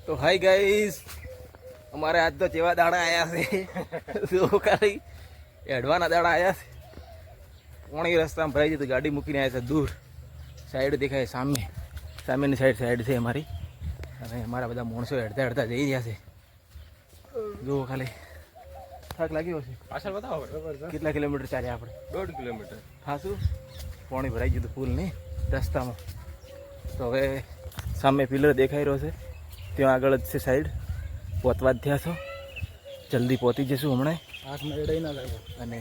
તો hi guys, અમારે આજ તો કેવા દાડા આવ્યા છે જો ખાલી એડવાના દાડા આવ્યા છે. પોણી રસ્તામાં ભરાઈ જતું, ગાડી મૂકીને આવ્યા છે દૂર. સાઈડ દેખાય સામેની સાઈડ છે અમારી, અને અમારા બધા માણસો હેડતા હેડતા જઈ રહ્યા છે. જો ખાલી થાક લાગ્યો છે. પાછળ બતાવો કેટલા કિલોમીટર ચાલ્યા આપણે? 1.5 કિલોમીટર. હા, શું પોણી ભરાઈ ગયું ફૂલ નહીં રસ્તામાં. તો હવે સામે પિલર દેખાઈ રહ્યો છે, ત્યાં આગળ જ છે સાઈડ. પહોંચવા જ થયા છો, જલ્દી પહોંચી જશું હમણાં. હાથમાં એડાઈ ના લાગે. અને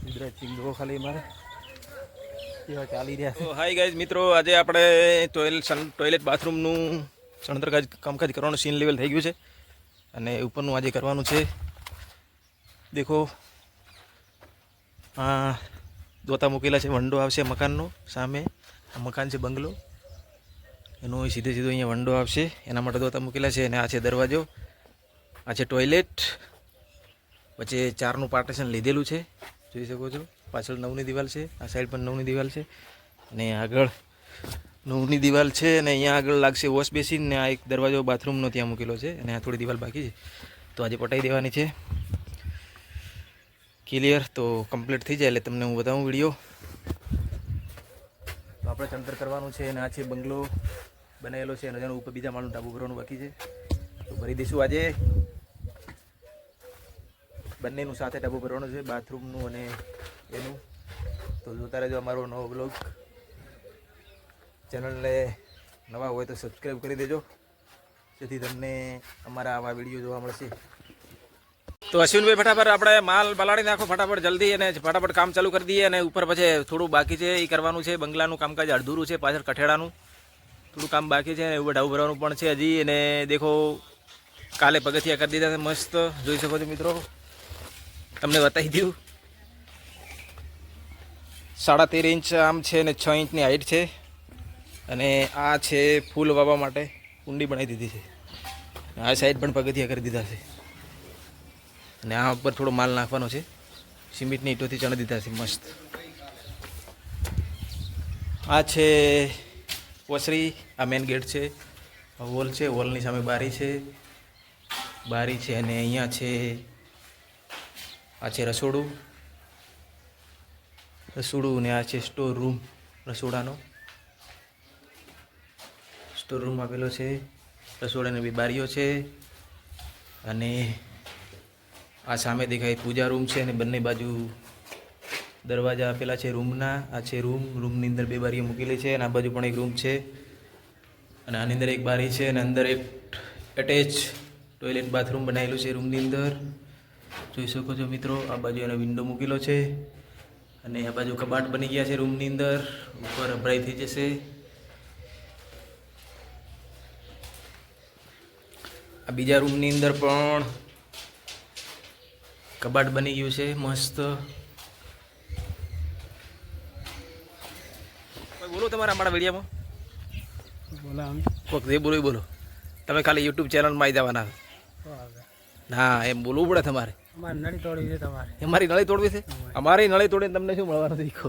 ગુજરાત ચીંગો ખાલી અમારે કેવા ચાલી રહ્યા છે. હાય ગાઈઝ મિત્રો, આજે આપણે ટોયલેટ બાથરૂમનું સણતર કામકાજ કરવાનું સીન લેવલ થઈ ગયું છે, અને ઉપરનું આજે કરવાનું છે. દેખો, હા દોતા મૂકેલા છે. વંડો આવશે મકાનનો સામે. આ મકાન છે બંગલો, એનો સીધે સીધો અહીંયા વંડો આવશે, એના માટે દોતા મૂકેલા છે. અને આ છે દરવાજો, આ છે ટોયલેટ. વચ્ચે 4નું પાર્ટીશન લીધેલું છે, જોઈ શકો છો. પાછળ 9ની દિવાલ છે, આ સાઈડ પણ 9ની દિવાલ છે, અને આગળ 9ની દિવાલ છે. અને અહીંયા આગળ લાગશે વોશ બેસિન, ને આ એક દરવાજો બાથરૂમનો ત્યાં મૂકેલો છે, અને આ થોડી દિવાલ બાકી છે. તો આજે પટાઈ દેવાની છે ક્લિયર. તો કમ્પ્લીટ થઈ જાય એટલે તમને હું બતાવું વિડીયો. તો આપણે ચણતર કરવાનું છે, અને આ છે બંગલો બનાવેલો છે, અને એનું ઉપર બીજા માળનું ટાબુ ભરવાનું બાકી છે. તો ભરી દઈશું આજે. બંનેનું સાથે ટાબુ ભરવાનું છે, બાથરૂમનું અને એનું. તો જોતા રહેજો અમારો નવો બ્લોગ. ચેનલને નવા હોય તો સબસ્ક્રાઈબ કરી દેજો, જેથી તમને અમારા આવા વિડીયો જોવા મળશે. તો અશ્વિનભાઈ ફટાફટ આપણે માલ બલાડી નાખો ફટાફટ જલ્દી, અને ફટાફટ કામ ચાલુ કરી દઈએ. અને ઉપર પછી થોડું બાકી છે એ કરવાનું છે. બંગલાનું કામકાજ અડધુરું છે, પાછળ કઠેડાનું થોડું કામ બાકી છે, અને એવું ઢાવું ભરવાનું પણ છે હજી. અને દેખો, કાલે પગથિયા કરી દીધા છે મસ્ત, જોઈ શકો છો મિત્રો. તમને બતાવી દઉં, 13.5 ઇંચ આમ છે, અને 6 ઇંચની હાઈટ છે. અને આ છે ફૂલ વાવવા માટે કુંડી બનાવી દીધી છે. આ સાઈડ પણ પગથિયા કરી દીધા છે, અને આ ઉપર થોડો માલ નાખવાનો છે. સિમેન્ટની ઈંટોથી ચણી દીધા છે મસ્ત. આ છે ઓસરી, આ મેન ગેટ છે, વોલ છે, વોલની સામે બારી છે. અને અહીંયા છે, આ છે રસોડું, અને આ છે સ્ટોર રૂમ. રસોડાનો સ્ટોર રૂમ આપેલો છે. રસોડાની બી બારીઓ છે, અને આ સામે દેખાય પૂજા રૂમ છે, અને બંને બાજુ દરવાજા આપેલા છે રૂમના. આ છે રૂમની અંદર 2 બારીઓ મૂકેલી છે, અને આ બાજુ પણ એક રૂમ છે, અને આની અંદર એક બારી છે. અને અંદર એક એટેચ ટોયલેટ બાથરૂમ બનાવેલું છે રૂમની અંદર, જોઈ શકો છો મિત્રો. આ બાજુ એનો વિન્ડો મૂકેલો છે, અને આ બાજુ કબાટ બની ગયા છે રૂમની અંદર. ઉપર અભરાઈ થઈ જશે. આ બીજા રૂમની અંદર પણ કબાટ બની ગયું છે મસ્ત. બોલો તમારા અમારા વિડીયોમાં કોક જે બોલો. તમે ખાલી યુટ્યુબ ચેનલમાં આવી જવાના. ના, એમ બોલવું પડે તમારે. અમારી નળી તોડવી છે. અમારી નળી તોડીને તમને શું મળવાનું શીખો?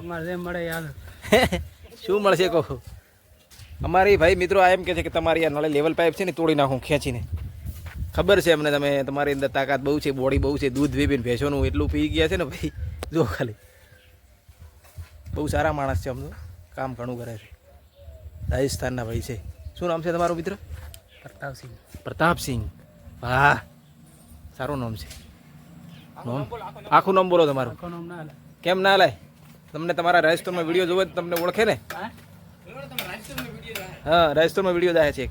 શું મળશે કહો? અમારી ભાઈ મિત્રો આ એમ કહે છે કે તમારી આ નળી લેવલ પાઇપ છે ને તોડી નાખું ખેંચીને. ખબર છે અમને, તમારી અંદર તાકાત બહુ છે, બોડી બહુ છે. દૂધ પીને ભેંસોનું એટલું પી ગયા છે ને ભાઈ, જો ખાલી. બહુ સારા માણસ છે, આમ તો કામ ઘણું કરે છે. રાજસ્થાનના ભાઈ છે. શું નામ છે તમારું મિત્ર? પ્રતાપસિંહ. વાહ, સારું નામ છે. આખું નામ બોલો તમારું. કેમ ના લાય? તમને તમારા રાજસ્થાનમાં વિડીયો જોવે તમને ઓળખે ને? હા, રાજસ્થાનમાં વિડીયો જાય છે.